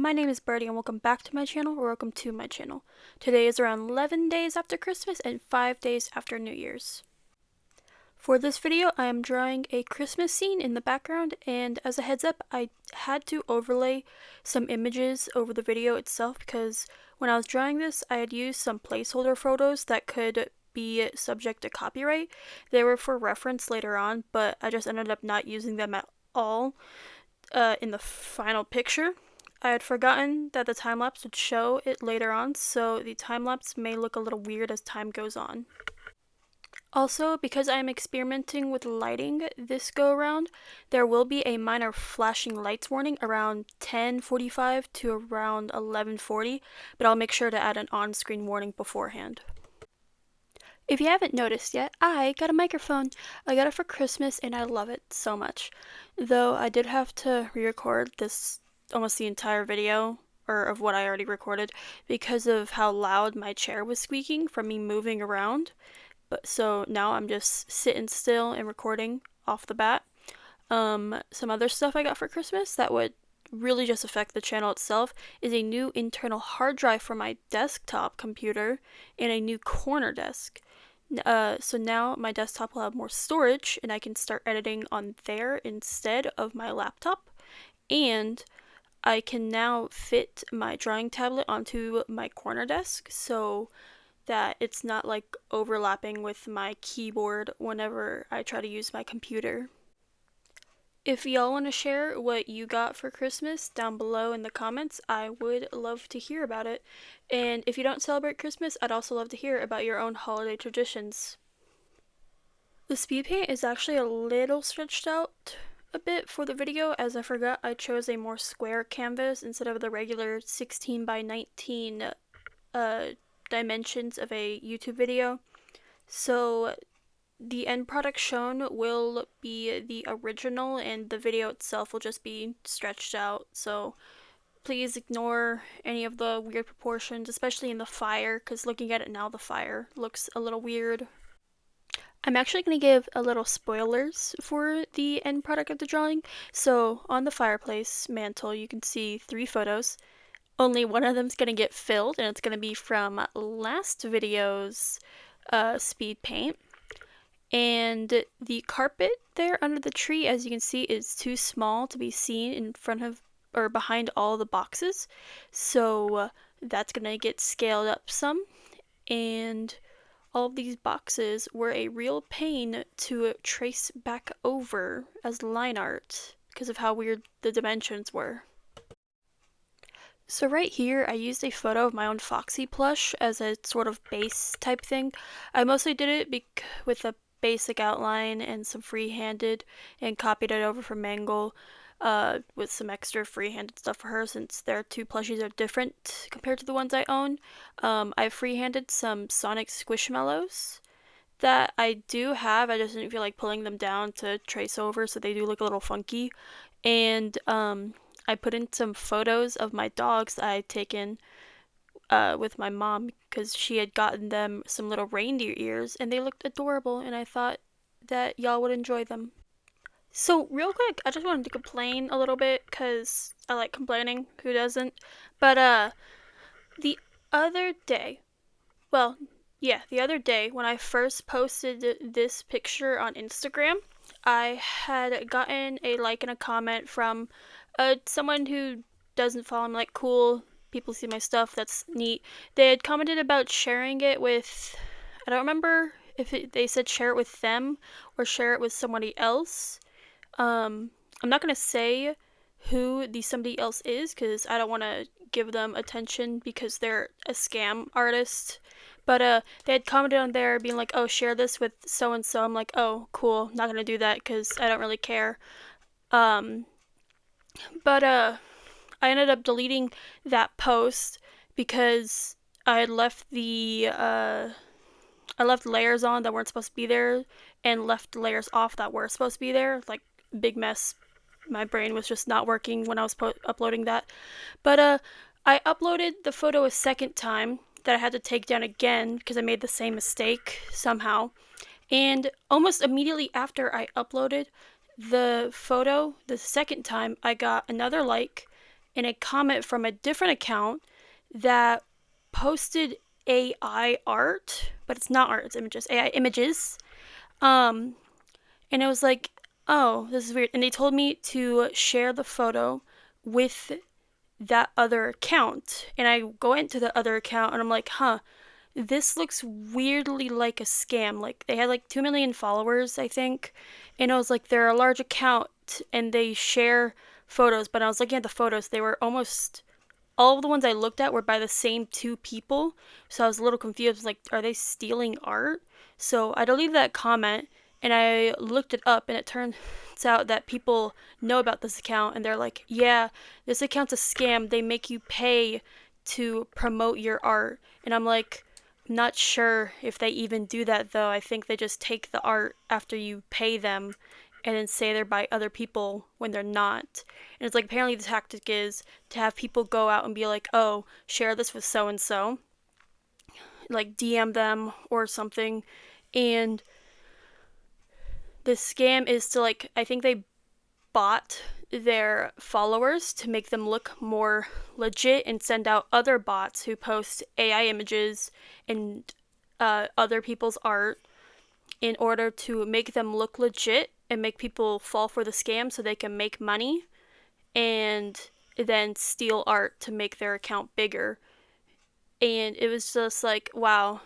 my name is Birdie and welcome back to my channel, or welcome to my channel. Today is around 11 days after Christmas and 5 days after New Year's. For this video, I am drawing a Christmas scene in the background, and as a heads up, I had to overlay some images over the video itself because when I was drawing this, I had used some placeholder photos that could be subject to copyright. They were for reference later on, but I just ended up not using them at all in the final picture. I had forgotten that the time-lapse would show it later on, so the time-lapse may look a little weird as time goes on. Also, because I am experimenting with lighting this go-around, there will be a minor flashing lights warning around 10:45 to around 11:40, but I'll make sure to add an on-screen warning beforehand. If you haven't noticed yet, I got a microphone. I got it for Christmas and I love it so much. Though I did have to re-record this almost the entire video, or of what I already recorded, because of how loud my chair was squeaking from me moving around. But so now I'm just sitting still and recording off the bat. Some other stuff I got for Christmas that would really just affect the channel itself is a new internal hard drive for my desktop computer and a new corner desk. So now my desktop will have more storage and I can start editing on there instead of my laptop. And I can now fit my drawing tablet onto my corner desk so that it's not like overlapping with my keyboard whenever I try to use my computer. If y'all want to share what you got for Christmas down below in the comments, I would love to hear about it. And if you don't celebrate Christmas, I'd also love to hear about your own holiday traditions. The speed paint is actually a little stretched out a bit for the video, as I forgot I chose a more square canvas instead of the regular 16 by 19 dimensions of a YouTube video. So the end product shown will be the original and the video itself will just be stretched out, so please ignore any of the weird proportions, especially in the fire, because looking at it now the fire looks a little weird. I'm actually going to give a little spoilers for the end product of the drawing. So on the fireplace mantle you can see 3 photos. Only one of them's going to get filled, and it's going to be from last video's speed paint. And the carpet there under the tree, as you can see, is too small to be seen in front of or behind all the boxes. So that's going to get scaled up some. And all of these boxes were a real pain to trace back over as line art because of how weird the dimensions were. So right here, I used a photo of my own Foxy plush as a sort of base type thing. I mostly did it with a basic outline and some freehanded, and copied it over from Mangle with some extra freehanded stuff for her since their 2 plushies are different compared to the ones I own. I freehanded some Sonic Squishmallows that I do have. I just didn't feel like pulling them down to trace over, so they do look a little funky. And I put in some photos of my dogs that I had taken with my mom because she had gotten them some little reindeer ears and they looked adorable, and I thought that y'all would enjoy them. So real quick, I just wanted to complain a little bit because I like complaining, who doesn't? But the other day, the other day when I first posted this picture on Instagram, I had gotten a like and a comment from someone who doesn't follow me. Like, cool, people see my stuff, that's neat. They had commented about sharing it with, I don't remember if they said share it with them or share it with somebody else. I'm not gonna say who the somebody else is because I don't want to give them attention because they're a scam artist. But they had commented on there being like, oh, share this with so and so. I'm like, oh, cool, not gonna do that because I don't really care. But I ended up deleting that post because I had left I left layers on that weren't supposed to be there and left layers off that were supposed to be there. Like, big mess. My brain was just not working when I was uploading that. But I uploaded the photo a second time that I had to take down again because I made the same mistake somehow. And almost immediately after I uploaded the photo the second time, I got another like in a comment from a different account that posted AI art, but it's not art, it's images, AI images. Um, and it was like, oh, this is weird. And they told me to share the photo with that other account. And I go into the other account and I'm like, huh, this looks weirdly like a scam. Like they had like 2 million followers, I think. And I was like, they're a large account and they share photos. But I was looking at the photos, they were almost all of the ones I looked at were by the same two people. So I was a little confused. Like, are they stealing art? So I deleted that comment and I looked it up, and it turns out that people know about this account and they're like, yeah, this account's a scam. They make you pay to promote your art. And I'm like, not sure if they even do that though. I think they just take the art after you pay them and then say they're by other people when they're not. And it's like apparently the tactic is to have people go out and be like, oh, share this with so and so, like DM them or something. And the scam is to like, I think they bot their followers to make them look more legit and send out other bots who post AI images and other people's art in order to make them look legit and make people fall for the scam so they can make money and then steal art to make their account bigger. And it was just like, wow,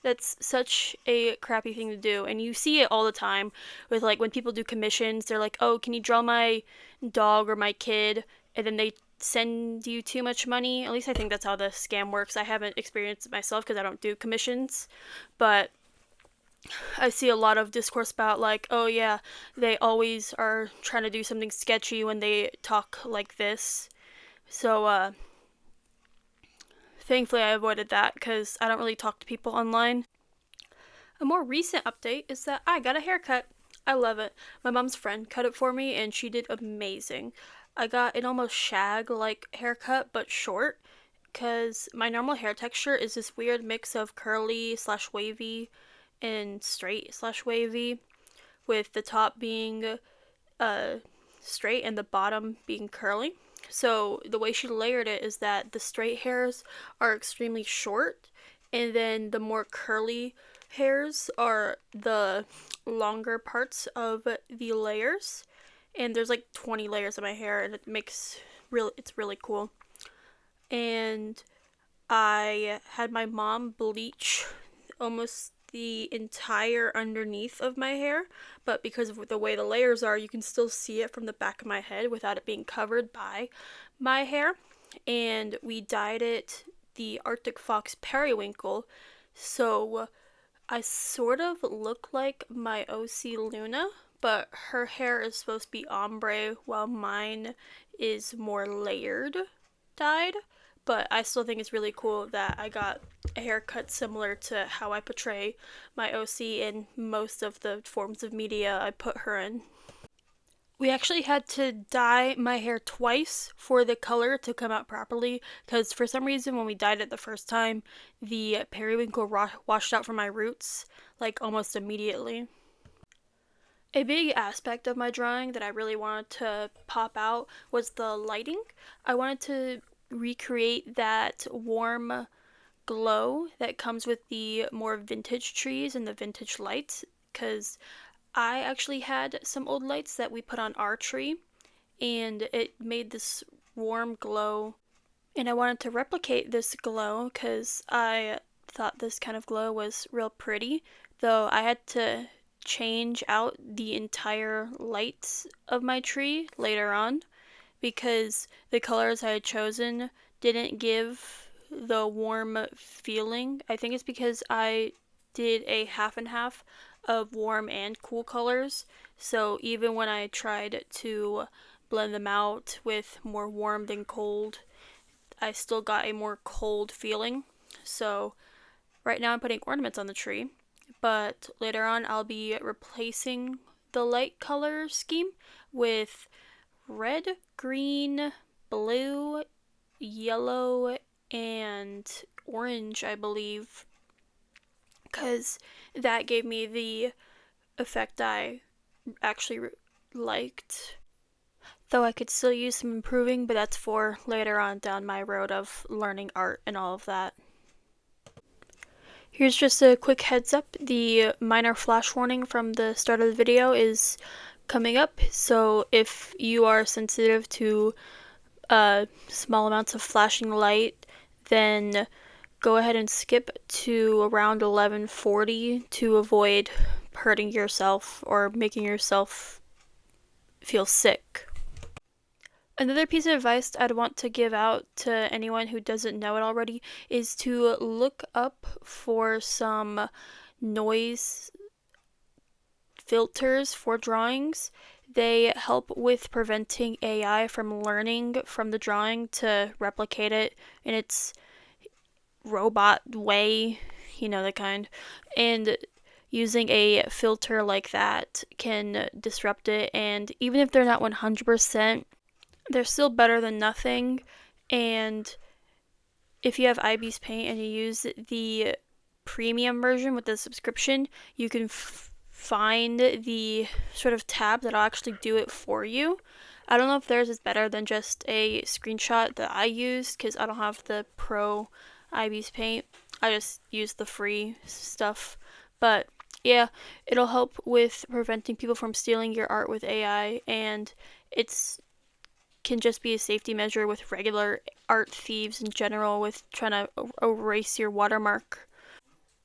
that's such a crappy thing to do. And you see it all the time with like when people do commissions, they're like, oh, can you draw my dog or my kid? And then they send you too much money. At least I think that's how the scam works. I haven't experienced it myself because I don't do commissions. But I see a lot of discourse about like, oh yeah, they always are trying to do something sketchy when they talk like this. So thankfully I avoided that because I don't really talk to people online. A more recent update is that I got a haircut. I love it. My mom's friend cut it for me and she did amazing. I got an almost shag like haircut but short because my normal hair texture is this weird mix of curly slash wavy and straight slash wavy, with the top being straight and the bottom being curly. So the way she layered it is that the straight hairs are extremely short, and then the more curly hairs are the longer parts of the layers. And there's like 20 layers of my hair, and it's really cool. And I had my mom bleach almost the entire underneath of my hair, but because of the way the layers are, you can still see it from the back of my head without it being covered by my hair. And we dyed it the Arctic Fox Periwinkle, so I sort of look like my OC Luna, but her hair is supposed to be ombre while mine is more layered dyed. But I still think it's really cool that I got a haircut similar to how I portray my OC in most of the forms of media I put her in. We actually had to dye my hair twice for the color to come out properly because for some reason when we dyed it the first time, the periwinkle washed out from my roots like almost immediately. A big aspect of my drawing that I really wanted to pop out was the lighting. I wanted to recreate that warm glow that comes with the more vintage trees and the vintage lights, because I actually had some old lights that we put on our tree and it made this warm glow, and I wanted to replicate this glow because I thought this kind of glow was real pretty, though I had to change out the entire lights of my tree later on because the colors I had chosen didn't give the warm feeling. I think it's because I did a half and half of warm and cool colors. So even when I tried to blend them out with more warm than cold, I still got a more cold feeling. So right now I'm putting ornaments on the tree, but later on I'll be replacing the light color scheme with red, green, blue, yellow, and orange, I believe, because that gave me the effect I actually liked. though I could still use some improving, but that's for later on down my road of learning art and all of that. Here's just a quick heads up, the minor flash warning from the start of the video is coming up, so if you are sensitive to small amounts of flashing light, then go ahead and skip to around 11:40 to avoid hurting yourself or making yourself feel sick. Another piece of advice I'd want to give out to anyone who doesn't know it already is to look up for some noise filters for drawings. They help with preventing AI from learning from the drawing to replicate it in its robot way, you know, the kind. And using a filter like that can disrupt it, and even if they're not 100%, they're still better than nothing. And if you have IB's Paint and you use the premium version with the subscription, you can find the sort of tab that'll actually do it for you. I don't know if theirs is better than just a screenshot that I used, because I don't have the pro IB's Paint. I just use the free stuff. But yeah, it'll help with preventing people from stealing your art with AI, and it's can just be a safety measure with regular art thieves in general with trying to erase your watermark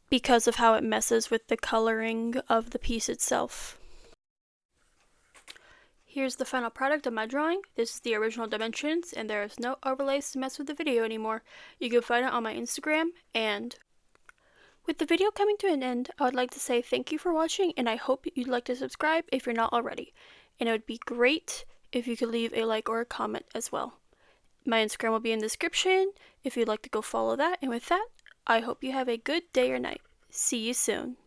because of how it messes with the coloring of the piece itself. Here's the final product of my drawing. This is the original dimensions, and there is no overlays to mess with the video anymore. You can find it on my Instagram. And with the video coming to an end, I would like to say thank you for watching, and I hope you'd like to subscribe if you're not already. And it would be great if you could leave a like or a comment as well. My Instagram will be in the description if you'd like to go follow that. And with that, I hope you have a good day or night. See you soon.